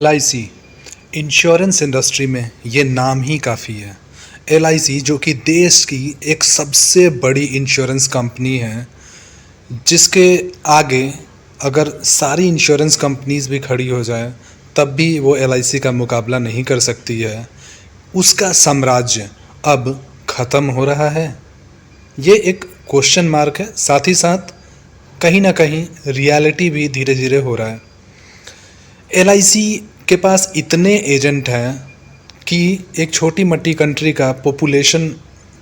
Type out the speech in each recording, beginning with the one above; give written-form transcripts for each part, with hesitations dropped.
LIC insurance industry में ये नाम ही काफ़ी है। LIC जो कि देश की एक सबसे बड़ी इंश्योरेंस कंपनी है, जिसके आगे अगर सारी इंश्योरेंस कंपनीज भी खड़ी हो जाए तब भी वो LIC का मुकाबला नहीं कर सकती है। उसका साम्राज्य अब ख़त्म हो रहा है, ये एक क्वेश्चन मार्क है। साथ ही साथ कहीं ना कहीं रियलिटी भी धीरे धीरे हो रहा है। LIC के पास इतने एजेंट हैं कि एक छोटी मट्टी कंट्री का पॉपुलेशन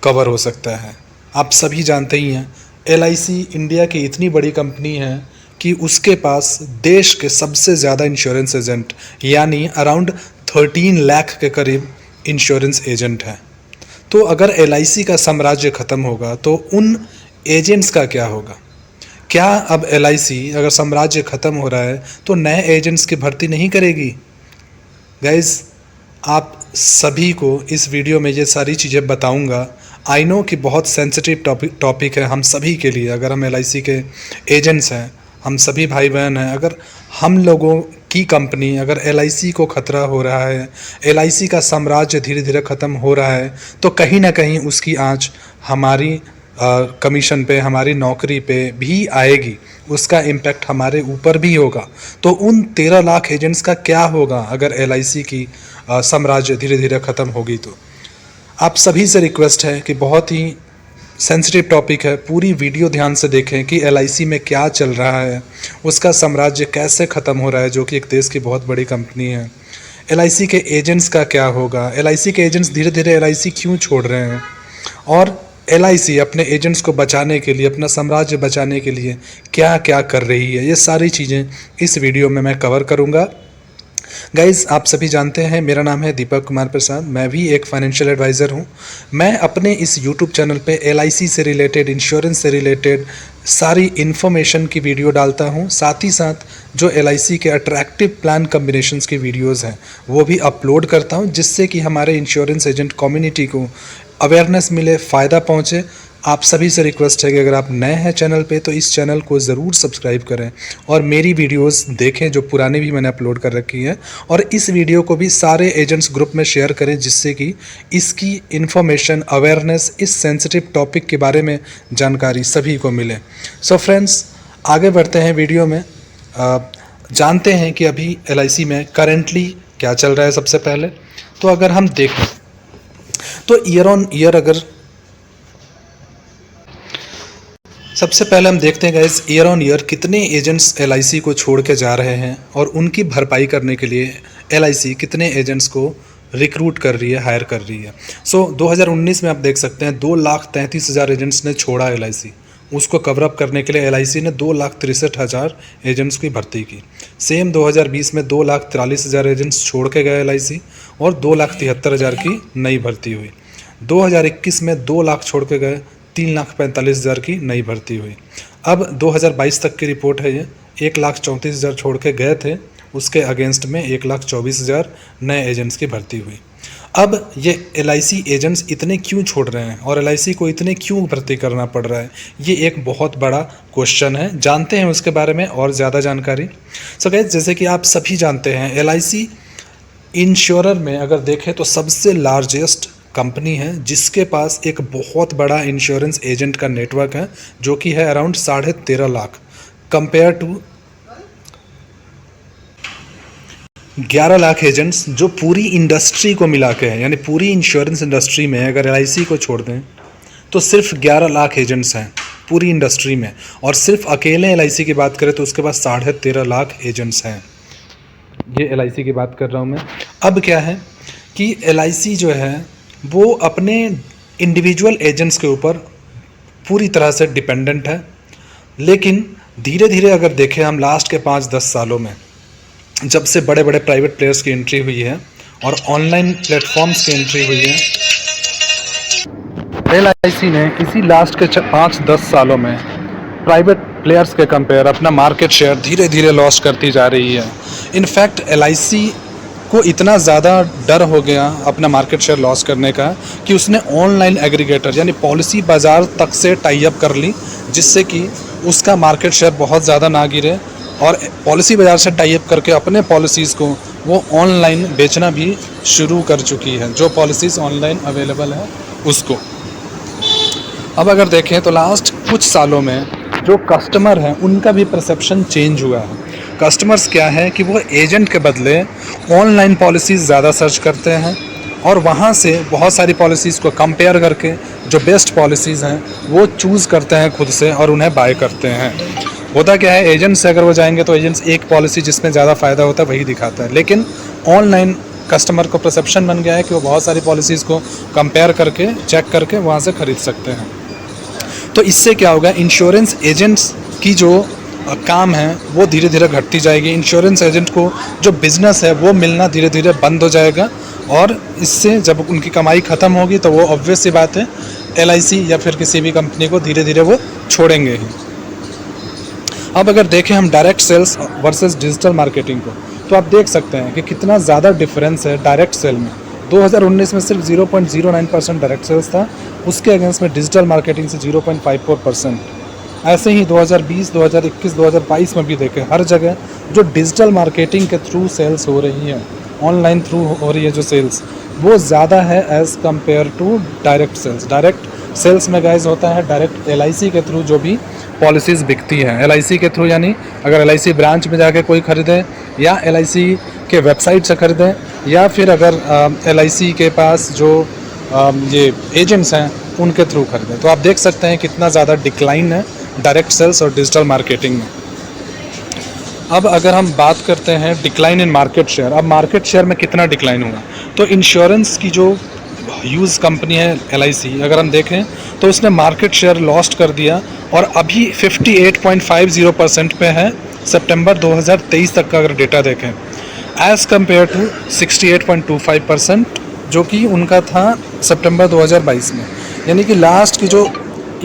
कवर हो सकता है। आप सभी जानते ही हैं, LIC इंडिया की इतनी बड़ी कंपनी है कि उसके पास देश के सबसे ज़्यादा इंश्योरेंस एजेंट यानी अराउंड 13 लाख के करीब इंश्योरेंस एजेंट हैं। तो अगर LIC का साम्राज्य ख़त्म होगा तो उन एजेंट्स का क्या होगा? क्या अब LIC अगर साम्राज्य ख़त्म हो रहा है तो नए एजेंट्स की भर्ती नहीं करेगी? गाइज़, आप सभी को इस वीडियो में ये सारी चीज़ें बताऊंगा। आई नो कि बहुत सेंसिटिव टॉपिक है हम सभी के लिए। अगर हम LIC के एजेंट्स हैं, हम सभी भाई बहन हैं, अगर हम लोगों की कंपनी अगर LIC को खतरा हो रहा है, LIC का साम्राज्य धीरे धीरे ख़त्म हो रहा है, तो कहीं ना कहीं उसकी आँच हमारी कमीशन पे, हमारी नौकरी पे भी आएगी। उसका इम्पैक्ट हमारे ऊपर भी होगा। तो उन 13 लाख एजेंट्स का क्या होगा अगर LIC की साम्राज्य धीरे धीरे ख़त्म होगी? तो आप सभी से रिक्वेस्ट है कि बहुत ही सेंसिटिव टॉपिक है, पूरी वीडियो ध्यान से देखें कि LIC में क्या चल रहा है, उसका साम्राज्य कैसे ख़त्म हो रहा है, जो कि एक देश की बहुत बड़ी कंपनी है। LIC के एजेंट्स का क्या होगा? LIC के एजेंट्स धीरे धीरे LIC क्यों छोड़ रहे हैं? और LIC अपने एजेंट्स को बचाने के लिए, अपना साम्राज्य बचाने के लिए क्या क्या कर रही है, ये सारी चीज़ें इस वीडियो में मैं कवर करूँगा। गाइज़, आप सभी जानते हैं मेरा नाम है दीपक कुमार प्रसाद। मैं भी एक फाइनेंशियल एडवाइज़र हूँ। मैं अपने इस यूट्यूब चैनल पे LIC से रिलेटेड, इंश्योरेंस से रिलेटेड सारी इन्फॉर्मेशन की वीडियो डालता हूँ। साथ ही साथ जो LIC के अट्रैक्टिव प्लान कम्बिनेशंस की वीडियोज़ हैं वो भी अपलोड करता हूँ, जिससे कि हमारे इंश्योरेंस एजेंट कम्युनिटी को अवेयरनेस मिले, फ़ायदा पहुँचे। आप सभी से रिक्वेस्ट है कि अगर आप नए हैं चैनल पे तो इस चैनल को ज़रूर सब्सक्राइब करें और मेरी वीडियोस देखें, जो पुरानी भी मैंने अपलोड कर रखी है। और इस वीडियो को भी सारे एजेंट्स ग्रुप में शेयर करें, जिससे कि इसकी इन्फॉर्मेशन, अवेयरनेस, इस सेंसिटिव टॉपिक के बारे में जानकारी सभी को मिले। सो फ्रेंड्स, आगे बढ़ते हैं वीडियो में। जानते हैं कि अभी LIC में करेंटली क्या चल रहा है। सबसे पहले तो अगर हम देखें तो ईयर ऑन ईयर सबसे पहले हम देखते हैं गाइस, ईयर ऑन ईयर कितने एजेंट्स LIC को छोड़ के जा रहे हैं और उनकी भरपाई करने के लिए LIC कितने एजेंट्स को रिक्रूट कर रही है, हायर कर रही है। 2019 में आप देख सकते हैं 2,33,000 एजेंट्स ने छोड़ा LIC। उसको कवरअप करने के लिए LIC ने 2,63,000 एजेंट्स की भर्ती की। सेम 2020 में 2,43,000 एजेंट्स छोड़ के गए LIC और 2,73,000 की नई भर्ती हुई। 2021 में 2 लाख छोड़ के गए, 3,45,000 की नई भर्ती हुई। अब 2022 तक की रिपोर्ट है ये, 1,34,000 छोड़ के गए थे, उसके अगेंस्ट में 1,24,000 नए एजेंट्स की भर्ती हुई। अब ये LIC एजेंट्स इतने क्यों छोड़ रहे हैं और LIC को इतने क्यों भर्ती करना पड़ रहा है, ये एक बहुत बड़ा क्वेश्चन है। जानते हैं उसके बारे में और ज़्यादा जानकारी। सो गाइस, जैसे कि आप सभी जानते हैं, LIC इंश्योरर में अगर देखें तो सबसे लार्जेस्ट कंपनी है, जिसके पास एक बहुत बड़ा इंश्योरेंस एजेंट का नेटवर्क है, जो कि है around 13.5 lakh, compare to 11 lakh agents जो पूरी इंडस्ट्री को मिला के है। यानी पूरी इंश्योरेंस इंडस्ट्री में अगर LIC को छोड़ दें तो सिर्फ 11 लाख एजेंट्स हैं पूरी इंडस्ट्री में, और सिर्फ अकेले LIC की बात करें तो उसके पास 13.5 लाख एजेंट्स हैं। ये LIC की बात कर रहा हूँ मैं। अब क्या है कि LIC जो है वो अपने इंडिविजुअल एजेंट्स के ऊपर पूरी तरह से डिपेंडेंट है। लेकिन धीरे धीरे अगर देखें हम लास्ट के 5-10 सालों में, जब से बड़े बड़े प्राइवेट प्लेयर्स की एंट्री हुई है और ऑनलाइन प्लेटफॉर्म्स की एंट्री हुई है, LIC ने इसी लास्ट के 5-10 सालों में प्राइवेट प्लेयर्स के कंपेयर अपना मार्केट शेयर धीरे धीरे लॉस करती जा रही है। इनफैक्ट LIC को इतना ज़्यादा डर हो गया अपना मार्केट शेयर लॉस करने का कि उसने ऑनलाइन एग्रीगेटर यानी पॉलिसी बाज़ार तक से टाई अप कर ली, जिससे कि उसका मार्केट शेयर बहुत ज़्यादा ना गिरे और पॉलिसी बाज़ार से टाई अप करके अपने पॉलिसीज़ को वो ऑनलाइन बेचना भी शुरू कर चुकी है, जो पॉलिसीज़ ऑनलाइन अवेलेबल है उसको। अब अगर देखें तो लास्ट कुछ सालों में जो कस्टमर हैं उनका भी परसेप्शन चेंज हुआ है। कस्टमर्स क्या है कि वो एजेंट के बदले ऑनलाइन पॉलिसीज़ ज़्यादा सर्च करते हैं और वहाँ से बहुत सारी पॉलिसीज़ को कंपेयर करके जो बेस्ट पॉलिसीज़ हैं वो चूज़ करते हैं खुद से और उन्हें बाय करते हैं। होता क्या है, एजेंट से अगर वो जाएंगे तो एजेंट्स एक पॉलिसी जिसमें ज़्यादा फ़ायदा होता है वही दिखाता है, लेकिन ऑनलाइन कस्टमर को परसेप्शन बन गया है कि वो बहुत सारी पॉलिसीज़ को कंपेयर करके चेक करके वहाँ से ख़रीद सकते हैं। तो इससे क्या होगा, इंश्योरेंस एजेंट्स की जो काम है वो धीरे धीरे घटती जाएगी। इंश्योरेंस एजेंट को जो बिज़नेस है वो मिलना धीरे धीरे बंद हो जाएगा और इससे जब उनकी कमाई ख़त्म होगी तो वो ऑब्वियस सी बात है LIC या फिर किसी भी कंपनी को धीरे धीरे वो छोड़ेंगे ही। अब अगर देखें हम direct sales versus digital marketing को, तो आप देख सकते हैं कि कितना ज़्यादा डिफरेंस है डायरेक्ट सेल में। 2019 में सिर्फ 0.09% डायरेक्ट सेल्स था, उसके अगेंस्ट में डिजिटल मार्केटिंग से 0.54%। ऐसे ही 2020, 2021, 2022 में भी देखें हर जगह जो डिजिटल मार्केटिंग के थ्रू सेल्स हो रही है, ऑनलाइन थ्रू हो रही है जो सेल्स, वो ज़्यादा है as compare to direct sales. Direct sales में गाइज होता है डायरेक्ट LIC के थ्रू जो भी पॉलिसीज़ बिकती हैं, LIC के थ्रू, यानी अगर LIC ब्रांच में जाके कोई ख़रीदे या LIC के वेबसाइट से ख़रीदें या फिर अगर LIC के पास जो ये एजेंट्स हैं उनके थ्रू खरीदें। तो आप देख सकते हैं कितना ज़्यादा डिक्लाइन है डायरेक्ट सेल्स और डिजिटल मार्केटिंग में। अब अगर हम बात करते हैं डिक्लाइन इन मार्केट शेयर, अब मार्केट शेयर में कितना डिक्लाइन हुआ, तो इंश्योरेंस की जो ह्यूज कंपनी है LIC, अगर हम देखें तो उसने मार्केट शेयर लॉस्ट कर दिया और अभी 58.50% पे है सितंबर 2023 तक का अगर डेटा देखें, एज़ कम्पेयर टू 68.25% जो कि उनका था सितंबर 2022 में। यानी कि लास्ट की जो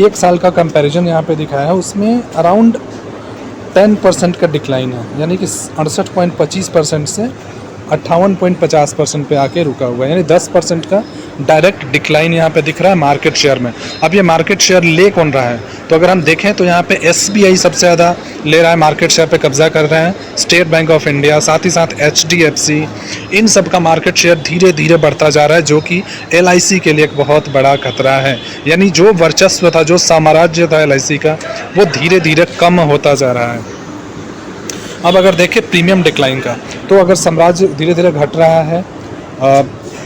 एक साल का कंपैरिजन यहाँ पे दिखाया है उसमें अराउंड 10% का डिक्लाइन है, यानी कि 68.25% से 58.50% पे आके रुका हुआ है, यानी 10% का डायरेक्ट डिक्लाइन यहाँ पे दिख रहा है मार्केट शेयर में। अब ये मार्केट शेयर ले कौन रहा है, तो अगर हम देखें तो यहाँ पे SBI सबसे ज़्यादा ले रहा है, मार्केट शेयर पे कब्जा कर रहे हैं, स्टेट बैंक ऑफ इंडिया, साथ ही साथ HDFC, इन सब का मार्केट शेयर धीरे धीरे बढ़ता जा रहा है, जो कि LIC के लिए एक बहुत बड़ा खतरा है। यानी जो वर्चस्व था, जो साम्राज्य था LIC का, वो धीरे धीरे कम होता जा रहा है। अब अगर देखें प्रीमियम डिक्लाइन का, तो अगर साम्राज्य धीरे धीरे घट रहा है,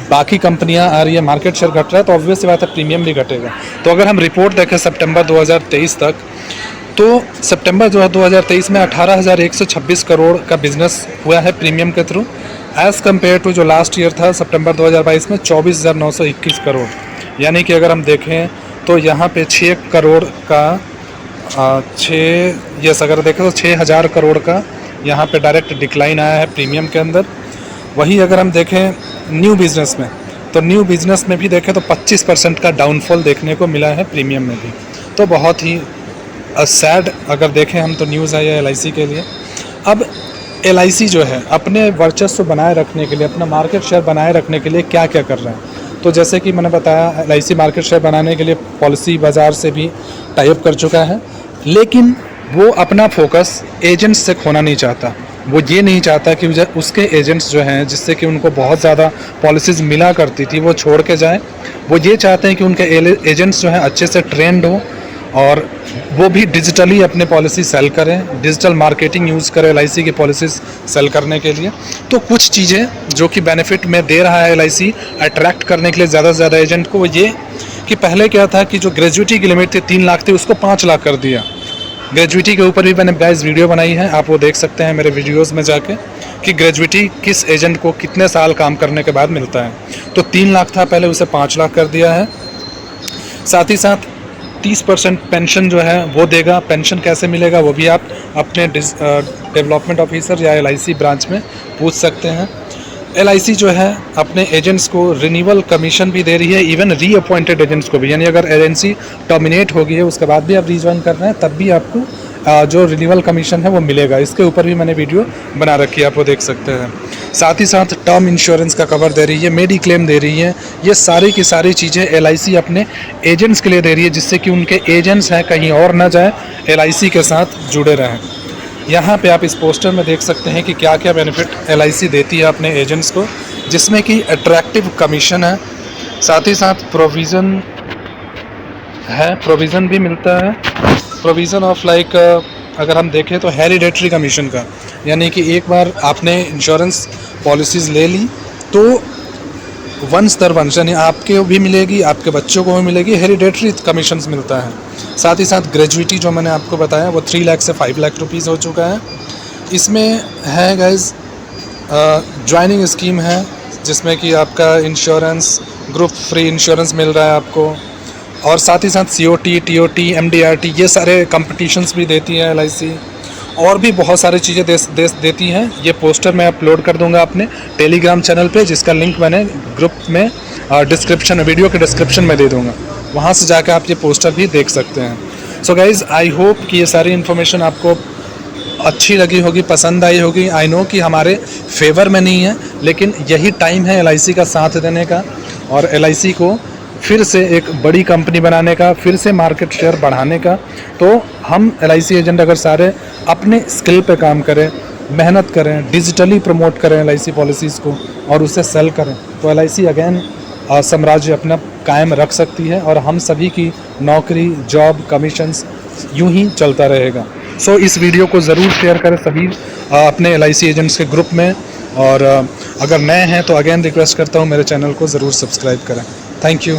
बाकी कंपनियां आ रही है, मार्केट शेयर घट रहा है, तो ऑब्वियस सी बात है प्रीमियम भी घटेगा। तो अगर हम रिपोर्ट देखें सितंबर 2023 तक, तो सितंबर 2023 में 18,126 करोड़ का बिजनेस हुआ है प्रीमियम के थ्रू, एज़ कम्पेयर टू जो लास्ट ईयर था सितंबर 2022 में 24,921 करोड़। यानी कि अगर हम देखें तो यहाँ पे 6 करोड़ का अगर देखें तो 6,000 करोड़ का यहाँ पे डायरेक्ट डिक्लाइन आया है प्रीमियम के अंदर। वही अगर हम देखें न्यू बिज़नेस में, तो न्यू बिज़नेस में भी देखें तो 25% का डाउनफॉल देखने को मिला है प्रीमियम में भी। तो बहुत ही सैड अगर देखें हम तो न्यूज़ आई है LIC के लिए। अब LIC जो है अपने वर्चस्व बनाए रखने के लिए, अपना मार्केट शेयर बनाए रखने के लिए क्या क्या कर रहा है, तो जैसे कि मैंने बताया LIC मार्केट शेयर बनाने के लिए पॉलिसी बाज़ार से भी टाई अप कर चुका है, लेकिन वो अपना फोकस एजेंट्स से खोना नहीं चाहता। वो ये नहीं चाहता कि उसके एजेंट्स जो हैं जिससे कि उनको बहुत ज़्यादा पॉलिसीज़ मिला करती थी वो छोड़ के जाएं। वो ये चाहते हैं कि उनके एजेंट्स जो हैं अच्छे से ट्रेंड हो और वो भी डिजिटली अपने पॉलिसी सेल करें, डिजिटल मार्केटिंग यूज़ करें LIC की पॉलिसीज़ सेल करने के लिए। तो कुछ चीज़ें जो कि बेनिफिट में दे रहा है LIC अट्रैक्ट करने के लिए ज़्यादा से ज़्यादा एजेंट को, वो ये कि पहले क्या था कि जो ग्रेजुइटी की लिमिट थी 3 लाख थी, उसको 5 लाख कर दिया। ग्रेजुइटी के ऊपर भी मैंने गाइस वीडियो बनाई है, आप वो देख सकते हैं मेरे वीडियोस में जाके कि ग्रेजुइटी किस एजेंट को कितने साल काम करने के बाद मिलता है। तो 3 लाख था पहले, उसे 5 लाख कर दिया है। साथ ही साथ 30% पेंशन जो है वो देगा। पेंशन कैसे मिलेगा वो भी आप अपने डेवलपमेंट ऑफिसर या LIC ब्रांच में पूछ सकते हैं। LIC जो है अपने एजेंट्स को रिन्यूअल कमीशन भी दे रही है, इवन रीअपॉइंटेड एजेंट्स को भी, यानी अगर एजेंसी टर्मिनेट हो गई है उसके बाद भी आप रीज्वाइन कर रहे हैं तब भी आपको जो रिन्यूअल कमीशन है वो मिलेगा। इसके ऊपर भी मैंने वीडियो बना रखी है, आप वो देख सकते हैं। साथ ही साथ टर्म इंश्योरेंस का कवर दे रही है, मेडिक्लेम दे रही है। ये सारी की सारी चीज़ें LIC अपने एजेंट्स के लिए दे रही है, जिससे कि उनके एजेंट्स हैं कहीं और ना जाए, LIC के साथ जुड़े रहें। यहाँ पे आप इस पोस्टर में देख सकते हैं कि क्या क्या बेनिफिट LIC देती है अपने एजेंट्स को, जिसमें कि अट्रैक्टिव कमीशन है, साथ ही साथ प्रोविज़न भी मिलता है। प्रोविज़न ऑफ लाइक अगर हम देखें तो हेरिडेटरी कमीशन का, यानी कि एक बार आपने इंश्योरेंस पॉलिसीज़ ले ली तो वंश दर वंश यानी आपके भी मिलेगी, आपके बच्चों को भी मिलेगी, हेरिडेटरी कमीशंस मिलता है। साथ ही साथ ग्रेजुइटी जो मैंने आपको बताया वो 3 लाख से 5 लाख रुपीज़ हो चुका है। इसमें है गाइज ज्वाइनिंग स्कीम है, जिसमें कि आपका इंश्योरेंस ग्रुप फ्री इंश्योरेंस मिल रहा है आपको, और साथ ही साथ COT, TOT, MDRT ये सारे कंपटीशंस भी देती है LIC, और भी बहुत सारी चीज़ें देती हैं। ये पोस्टर मैं अपलोड कर दूंगा अपने टेलीग्राम चैनल पे, जिसका लिंक मैंने ग्रुप में डिस्क्रिप्शन वीडियो के डिस्क्रिप्शन में दे दूंगा, वहाँ से जाकर आप ये पोस्टर भी देख सकते हैं। सो गाइज़, आई होप कि ये सारी इन्फॉर्मेशन आपको अच्छी लगी होगी, पसंद आई होगी। आई नो कि हमारे फेवर में नहीं है, लेकिन यही टाइम है LIC का साथ देने का और LIC को फिर से एक बड़ी कंपनी बनाने का, फिर से मार्केट शेयर बढ़ाने का। तो हम LIC एजेंट अगर सारे अपने स्किल पे काम करें, मेहनत करें, डिजिटली प्रमोट करें LIC पॉलिसीज़ को और उसे सेल करें, तो LIC अगेन साम्राज्य अपना कायम रख सकती है और हम सभी की नौकरी, जॉब, कमीशंस यूं ही चलता रहेगा। सो इस वीडियो को ज़रूर शेयर करें सभी अपने LIC एजेंट्स के ग्रुप में, और अगर नए हैं तो अगेन रिक्वेस्ट करता हूँ मेरे चैनल को ज़रूर सब्सक्राइब करें। Thank you.